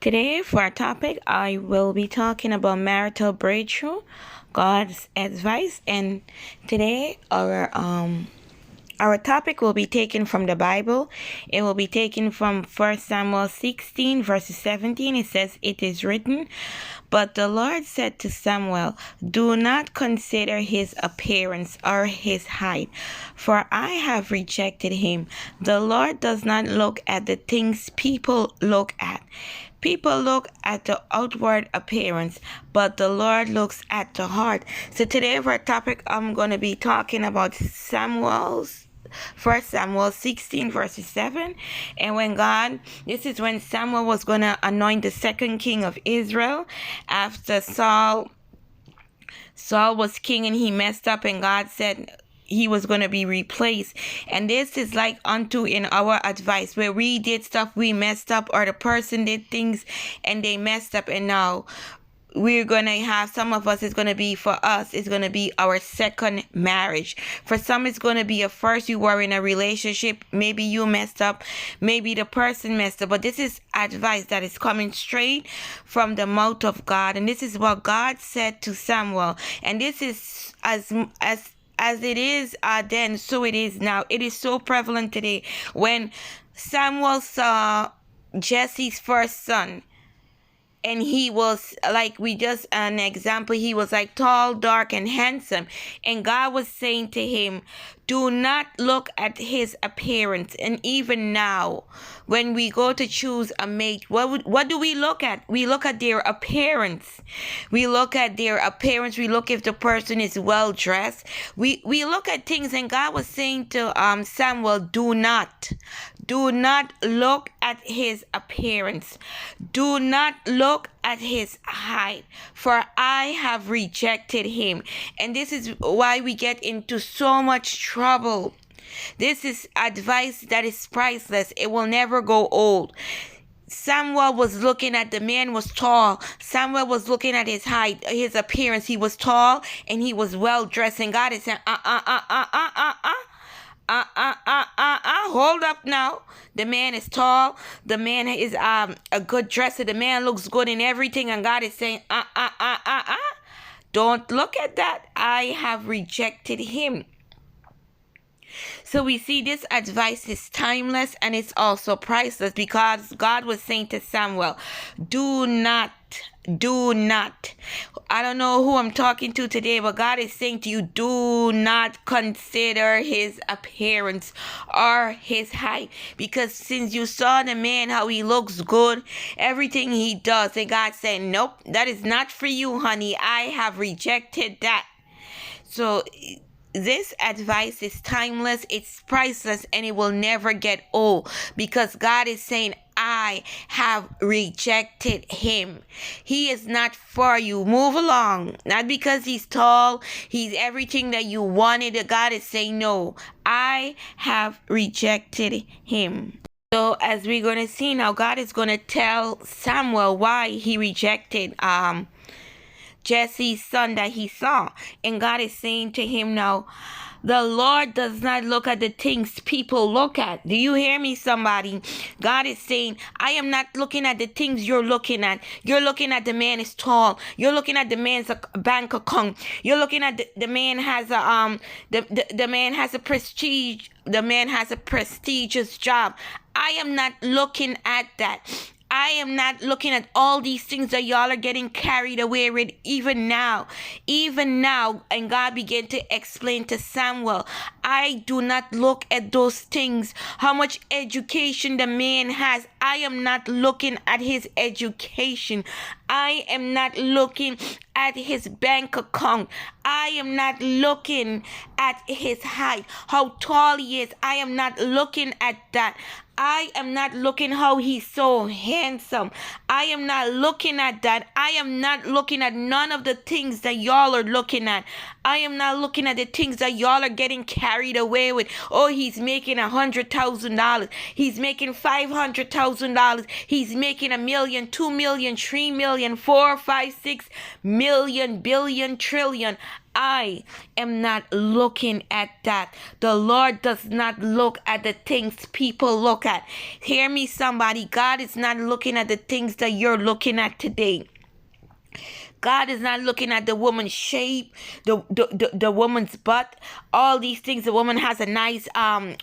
Today, for our topic, I will be talking about marital breakthrough, God's advice, and today our topic will be taken from the Bible. It will be taken from 1 Samuel 16, verses 17. It says, "It is written, but the Lord said to Samuel, do not consider his appearance or his height, for I have rejected him. The Lord does not look at the things people look at. People look at the outward appearance, but the Lord looks at the heart." So today for our topic, I'm going to be talking about 1 Samuel 16 verses 7. And this is when Samuel was going to anoint the second king of Israel after Saul was king and he messed up, and God said he was going to be replaced. And this is like unto in our advice, where we did stuff, we messed up, or the person did things and they messed up, and now we're going to have, some of us, it's going to be, for us, it's going to be our second marriage. For some, it's going to be a first. You were in a relationship, maybe you messed up, maybe the person messed up, but this is advice that is coming straight from the mouth of God. And this is what God said to Samuel. And this is as it is then, so it is now. It is so prevalent today. When Samuel saw Jesse's first son, and he was like, an example, he was like tall, dark, and handsome. And God was saying to him, do not look at his appearance. And even now, when we go to choose a mate, what do we look at? We look at their appearance. We look at their appearance. We look if the person is well dressed. We look at things. And God was saying to Samuel, do not look at his appearance. Do not look at his height, for I have rejected him. And this is why we get into so much trouble. This is advice that is priceless. It will never go old. Samuel was looking at, the man was tall. Samuel was looking at his height, his appearance. He was tall and he was well dressed. And God is saying, hold up now. The man is tall. The man is a good dresser. The man looks good in everything. And God is saying, don't look at that. I have rejected him. So we see this advice is timeless and it's also priceless, because God was saying to Samuel, do not. I don't know who I'm talking to today, but God is saying to you, do not consider his appearance or his height. Because since you saw the man, how he looks good, everything he does, and God said, nope, that is not for you, honey. I have rejected that. So this advice is timeless, it's priceless, and it will never get old, because God is saying, I have rejected him. He is not for you. Move along. Not because he's tall, he's everything that you wanted. God is saying, no, I have rejected him. So as we're going to see now, God is going to tell Samuel why he rejected Jesse's son that he saw. And God is saying to him now, the Lord does not look at the things people look at. Do you hear me, somebody? God is saying, I am not looking at the things you're looking at. You're looking at the man is tall. You're looking at the man's bank account. You're looking at the man has a the man has a prestige. The man has a prestigious job. I am not looking at that. I am not looking at all these things that y'all are getting carried away with even now. And God began to explain to Samuel, I do not look at those things. How much education the man has, I am not looking at his education. I am not looking at his bank account. I am not looking at his height, how tall he is. I am not looking at that. I am not looking how he's so handsome. I am not looking at that. I am not looking at none of the things that y'all are looking at. I am not looking at the things that y'all are getting carried carried away with, oh, he's making $100,000. He's making $500,000. He's making 1 million, 2 million, 3 million, 4, 5, 6 million, billion, trillion. I am not looking at that. The Lord does not look at the things people look at. Hear me, somebody. God is not looking at the things that you're looking at today. God is not looking at the woman's shape, the woman's butt, all these things. The woman has a nice,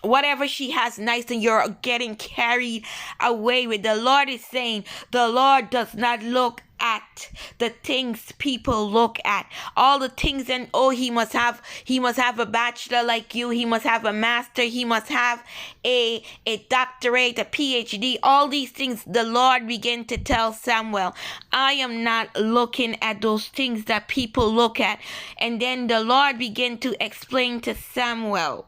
whatever she has nice, and you're getting carried away with. The Lord is saying, the Lord does not look at the things people look at, all the things. And oh, he must have a bachelor like you, he must have a master, he must have a doctorate, a PhD, all these things. The Lord began to tell Samuel, I am not looking at those things that people look at. And then the Lord began to explain to Samuel,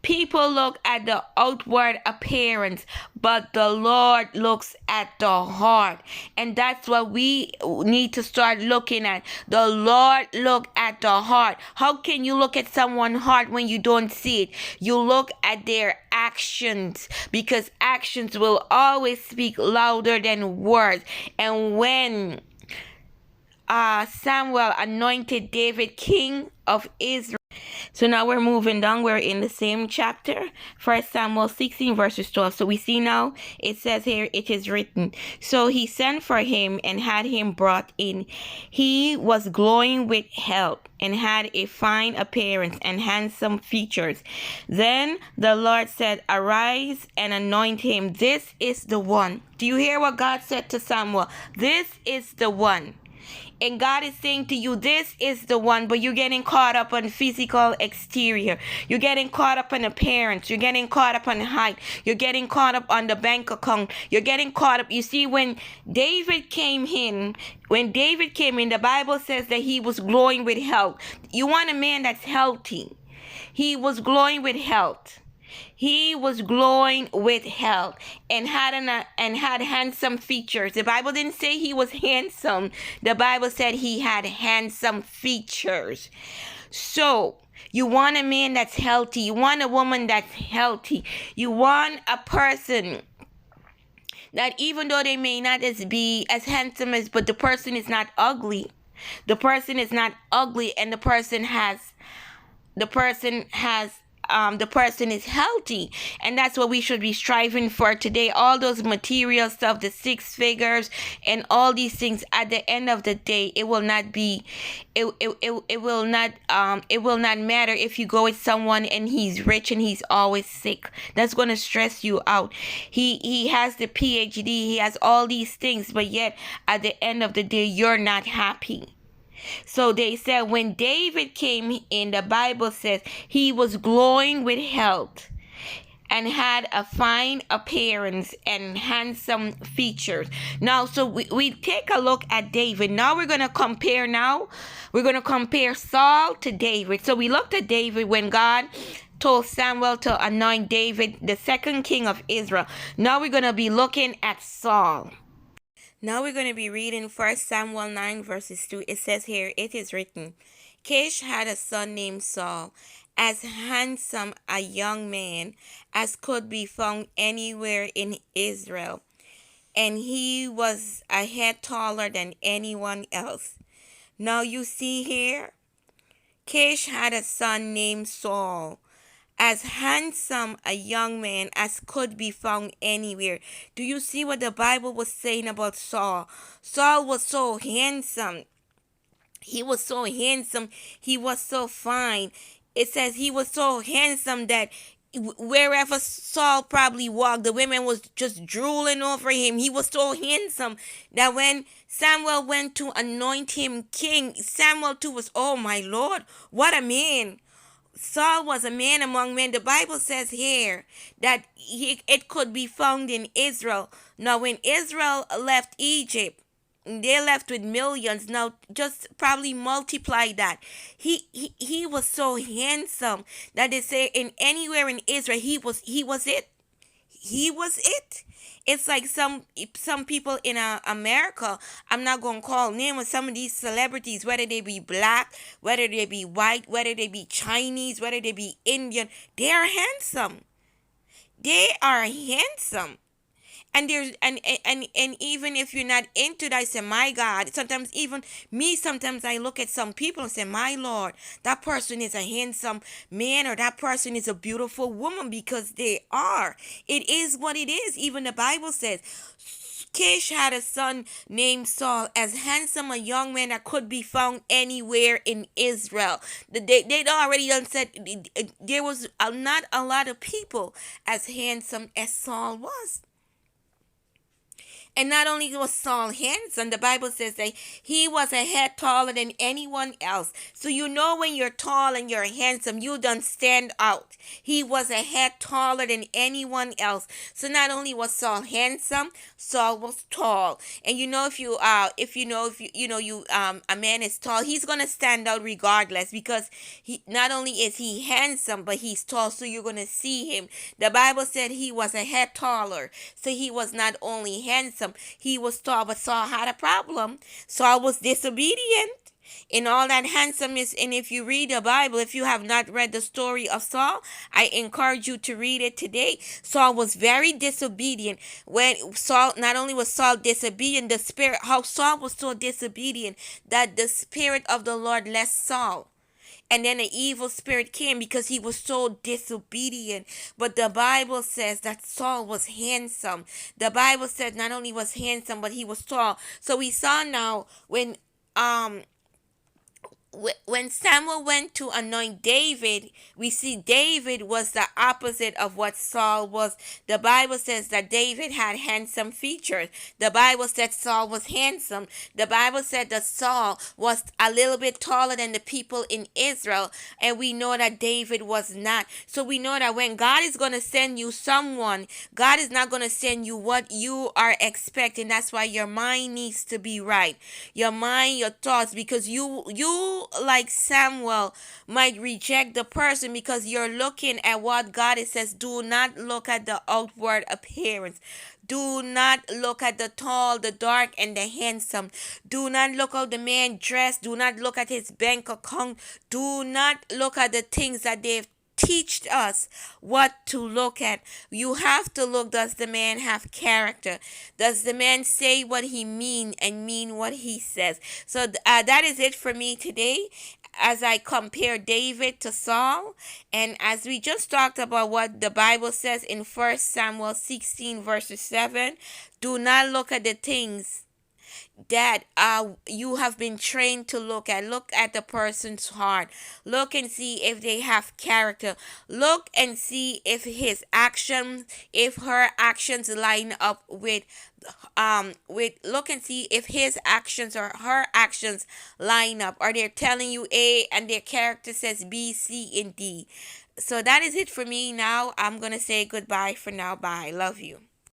people look at the outward appearance, but the Lord looks at the heart. And that's what we need to start looking at. The Lord look at the heart. How can you look at someone's heart when you don't see it? You look at their actions, because actions will always speak louder than words. And when Samuel anointed David king of Israel. So now we're moving down. We're in the same chapter, 1 Samuel 16 verses 12. So we see now, it says here, it is written, so he sent for him and had him brought in. He was glowing with health and had a fine appearance and handsome features. Then the Lord said, arise and anoint him. This is the one. Do you hear what God said to Samuel? This is the one. And God is saying to you, this is the one, but you're getting caught up on physical exterior. You're getting caught up on appearance. You're getting caught up on height. You're getting caught up on the bank account. You're getting caught up. You see, when David came in, the Bible says that he was glowing with health. You want a man that's healthy. He was glowing with health. He was glowing with health and had handsome features. The Bible didn't say he was handsome. The Bible said he had handsome features. So you want a man that's healthy. You want a woman that's healthy. You want a person that even though they may not be as handsome as, but the person is not ugly. The person is not ugly, and the person is healthy. And that's what we should be striving for today. All those material stuff, the 6 figures and all these things, at the end of the day, it will not matter if you go with someone and he's rich and he's always sick. That's going to stress you out. He has the PhD, he has all these things, but yet at the end of the day, you're not happy. So they said when David came in, the Bible says he was glowing with health and had a fine appearance and handsome features. Now, so we take a look at David. Now we're going to compare Saul to David. So we looked at David when God told Samuel to anoint David, the second king of Israel. Now we're going to be looking at Saul. Now we're going to be reading 1 Samuel 9 verses 2. It says here, it is written, Kesh had a son named Saul, as handsome a young man as could be found anywhere in Israel. And he was a head taller than anyone else. Now you see here, Kesh had a son named Saul, as handsome a young man as could be found anywhere. Do you see what the Bible was saying about Saul? Saul was so handsome. He was so handsome. He was so fine. It says he was so handsome that wherever Saul probably walked, the women was just drooling over him. He was so handsome that when Samuel went to anoint him king, Samuel too was, oh my Lord, what a man. Saul was a man among men. The Bible says here that it could be found in Israel. Now, when Israel left Egypt, they left with millions. Now, just probably multiply that. He was so handsome that they say anywhere in Israel, he was it. He was it. It's like some people in America, I'm not gonna call name of some of these celebrities, whether they be black, whether they be white, whether they be Chinese, whether they be Indian, they are handsome. They are handsome. And there's and even if you're not into that, I say, my God, sometimes even me, sometimes I look at some people and say, my Lord, that person is a handsome man, or that person is a beautiful woman, because they are. It is what it is. Even the Bible says Kesh had a son named Saul, as handsome a young man that could be found anywhere in Israel. They'd already done said there was not a lot of people as handsome as Saul was. And not only was Saul handsome, the Bible says that he was a head taller than anyone else. So you know when you're tall and you're handsome, you don't stand out. He was a head taller than anyone else. So not only was Saul handsome, Saul was tall. And you know if a man is tall, he's gonna stand out regardless, because he not only is he handsome, but he's tall. So you're gonna see him. The Bible said he was a head taller. So he was not only handsome, he was tall, but Saul had a problem. Saul was disobedient in all that handsomeness. And if you read the Bible, if you have not read the story of Saul, I encourage you to read it today. Saul was very disobedient. When Saul, not only was Saul disobedient, how Saul was so disobedient that the Spirit of the Lord left Saul. And then an evil spirit came because he was so disobedient. But the Bible says that Saul was handsome. The Bible says not only was handsome, but he was tall. So we saw now um when Samuel went to anoint David, we see David was the opposite of what Saul was. The Bible says that David had handsome features. The Bible said Saul was handsome. The Bible said that Saul was a little bit taller than the people in Israel, and we know that David was not. So we know that when God is going to send you someone, God is not going to send you what you are expecting. That's why your mind needs to be right. Your mind, your thoughts, because you like Samuel might reject the person because you're looking at what God says. Do not look at the outward appearance. Do not look at the tall, the dark, and the handsome. Do not look how the man dressed. Do not look at his bank account. Do not look at the things that they've teach us what to look at. You have to look, does the man have character? Does the man say what he mean and mean what he says? So that is it for me today, as I compare David to Saul, and as we just talked about what the Bible says in 1 Samuel 16 verses 7. Do not look at the things that you have been trained to look at. Look at the person's heart. Look and see if they have character. Look and see if if her actions line up with look and see if his actions or her actions line up, or they're telling you A and their character says B, C, and D. So that is it for me. Now I'm gonna say goodbye for now. Bye. Love you.